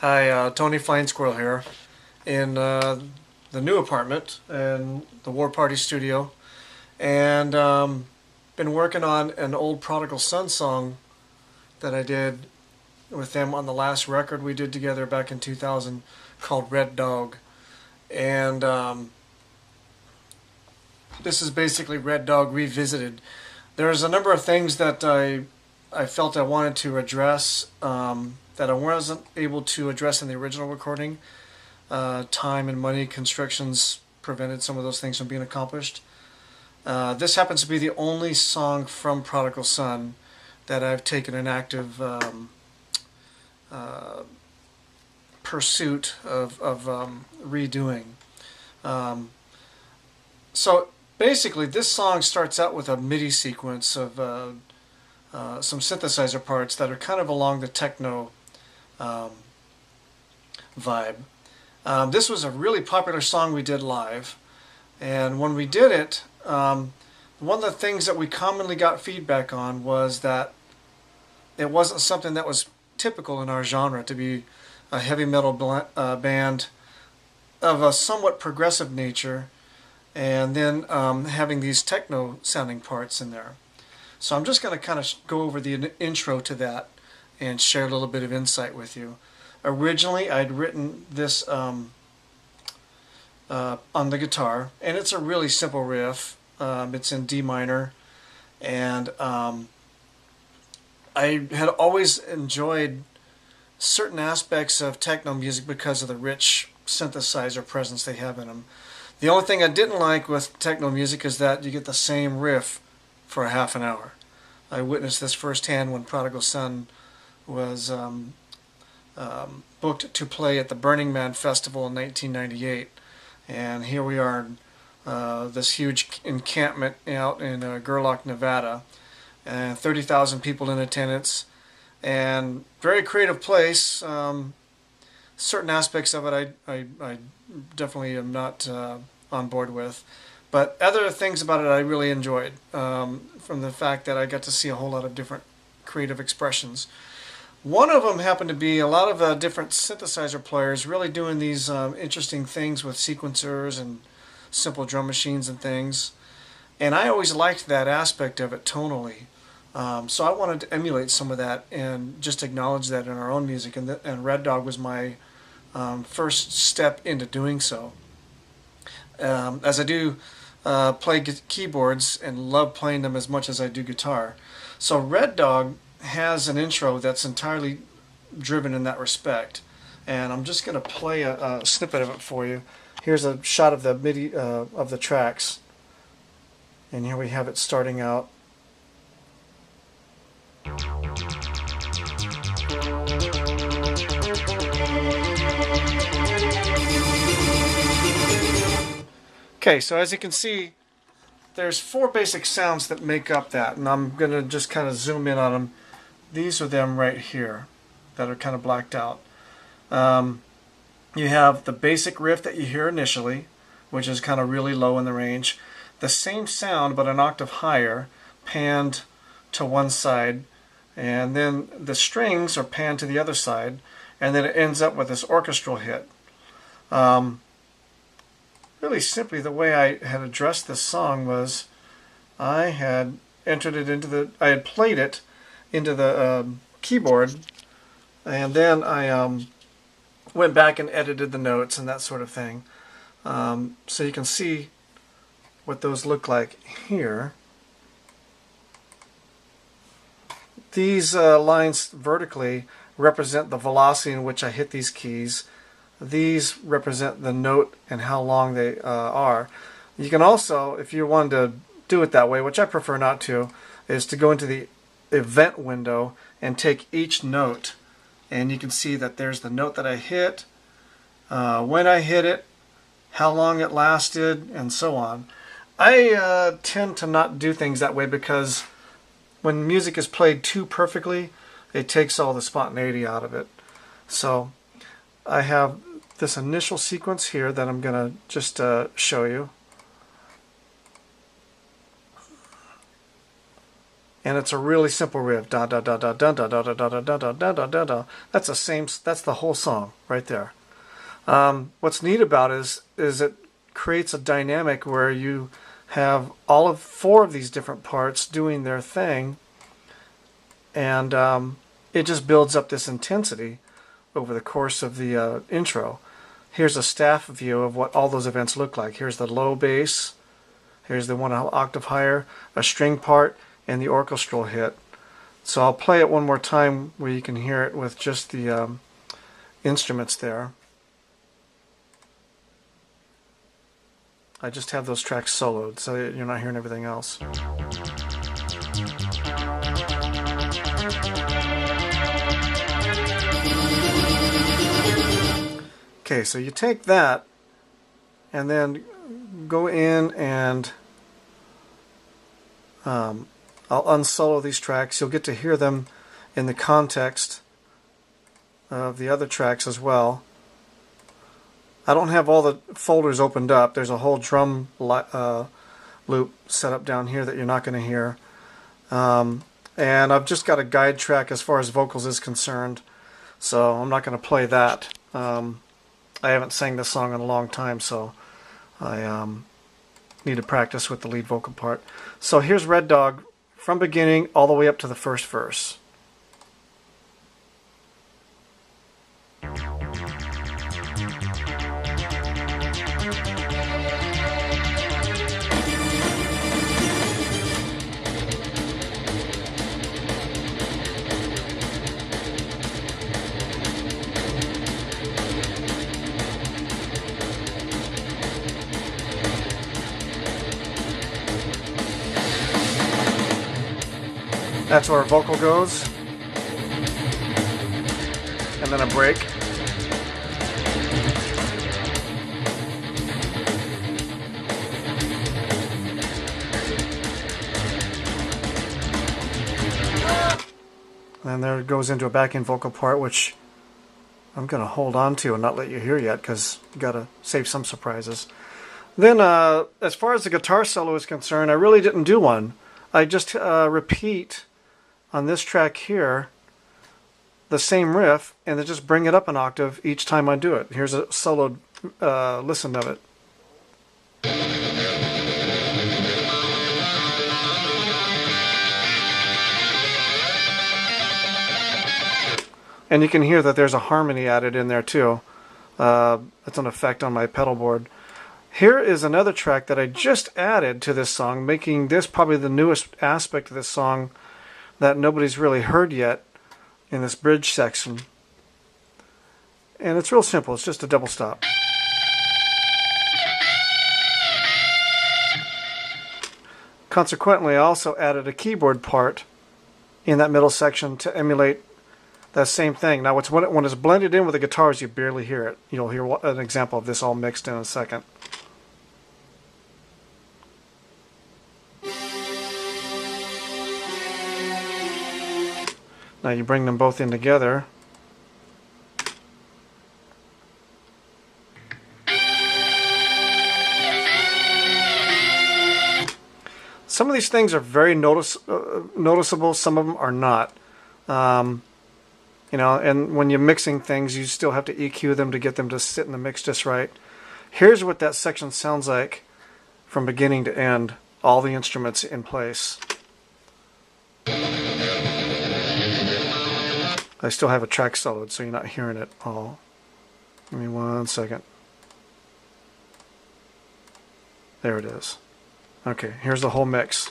Hi, Tony Fine Squirrel here in the new apartment in the War Party studio, and been working on an old Prodigal Son song that I did with them on the last record we did together back in 2000 called Red Dawg. And this is basically Red Dawg revisited. There's a number of things that I felt I wanted to address that I wasn't able to address in the original recording. Time and money constrictions prevented some of those things from being accomplished. This happens to be the only song from Prodigal Son that I've taken an active pursuit of redoing. So basically, this song starts out with a MIDI sequence of some synthesizer parts that are kind of along the techno vibe. This was a really popular song we did live, and when we did it, one of the things that we commonly got feedback on was that it wasn't something that was typical in our genre to be a heavy metal band of a somewhat progressive nature, and then having these techno sounding parts in there. So I'm just going to kind of go over the intro to that and share a little bit of insight with you. Originally, I'd written this on the guitar, and it's a really simple riff. It's in D minor, and I had always enjoyed certain aspects of techno music because of the rich synthesizer presence they have in them. The only thing I didn't like with techno music is that you get the same riff for a half an hour. I witnessed this firsthand when Prodigal Son was booked to play at the Burning Man Festival in 1998. And here we are, this huge encampment out in Gerlach, Nevada, and 30,000 people in attendance, and very creative place. Certain aspects of it I definitely am not on board with, but other things about it I really enjoyed, from the fact that I got to see a whole lot of different creative expressions. One of them happened to be a lot of different synthesizer players really doing these interesting things with sequencers and simple drum machines and things. And I always liked that aspect of it tonally. So I wanted to emulate some of that and just acknowledge that in our own music. And Red Dawg was my first step into doing so. As I do play keyboards and love playing them as much as I do guitar. So Red Dawg has an intro that's entirely driven in that respect, and I'm just going to play a snippet of it for you. Here's a shot of the MIDI of the tracks, and here we have it starting out. Okay, so as you can see, there's four basic sounds that make up that, and I'm going to just kind of zoom in on them. These are them right here that are kind of blacked out. You have the basic riff that you hear initially, which is kind of really low in the range. The same sound, but an octave higher, panned to one side, and then the strings are panned to the other side, and then it ends up with this orchestral hit. Really simply, the way I had addressed this song was I had I had played it into the keyboard, and then I went back and edited the notes and that sort of thing. So you can see what those look like here. These lines vertically represent the velocity in which I hit these keys. These represent the note and how long they are. You can also, if you wanted to do it that way, which I prefer not to, is to go into the event window and take each note, and you can see that there's the note that I hit, when I hit it, how long it lasted, and so on. I tend to not do things that way because when music is played too perfectly, it takes all the spontaneity out of it. So I have this initial sequence here that I'm going to just show you. and it's a really simple riff. Da da da da da da da da da da da da da da da. That's the same. That's the whole song right there. What's neat about it is it creates a dynamic where you have all of 4 of these different parts doing their thing, and it just builds up this intensity over the course of the intro. Here's a staff view of what all those events look like. Here's the low bass, here's the one octave higher, a string part, and the orchestral hit. So I'll play it one more time where you can hear it with just the instruments there. I just have those tracks soloed, so you're not hearing everything else. Okay, so you take that and then go in and I'll unsolo these tracks. You'll get to hear them in the context of the other tracks as well. I don't have all the folders opened up. There's a whole drum loop set up down here that you're not going to hear. And I've just got a guide track as far as vocals is concerned, so I'm not going to play that. I haven't sang this song in a long time, so I need to practice with the lead vocal part. So here's Red Dawg from beginning all the way up to the first verse. That's where our vocal goes, and then a break. And then there it goes into a back-end vocal part, which I'm going to hold on to and not let you hear yet because you got to save some surprises. Then as far as the guitar solo is concerned, I really didn't do one. I just repeat on this track here the same riff and then just bring it up an octave each time I do it. Here's a soloed listen of it. And you can hear that there's a harmony added in there too. It's an effect on my pedal board. Here is another track that I just added to this song, making this probably the newest aspect of this song that nobody's really heard yet in this bridge section. And it's real simple. It's just a double stop. Consequently, I also added a keyboard part in that middle section to emulate that same thing. Now, when it's blended in with the guitars, you barely hear it. You'll hear an example of this all mixed in a second. Now you bring them both in together. Some of these things are very noticeable, some of them are not. You know, and when you're mixing things, you still have to EQ them to get them to sit in the mix just right. Here's what that section sounds like from beginning to end, all the instruments in place. I still have a track soloed, so you're not hearing it all. Give me 1 second. There it is. Okay, here's the whole mix.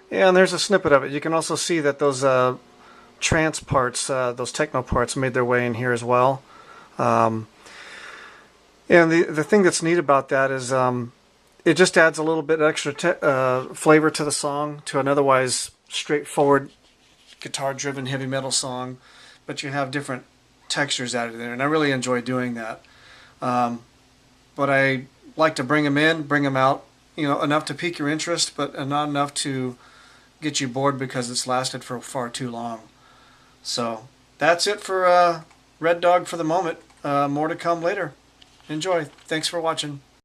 Yeah, and there's a snippet of it. You can also see that those trance parts, those techno parts, made their way in here as well. And the thing that's neat about that is it just adds a little bit extra flavor to the song, to an otherwise straightforward guitar-driven heavy metal song. But you have different textures added in there, and I really enjoy doing that. But I like to bring them in, bring them out, enough to pique your interest, but not enough to get you bored because it's lasted for far too long. So that's it for Red Dawg for the moment. More to come later. Enjoy. Thanks for watching.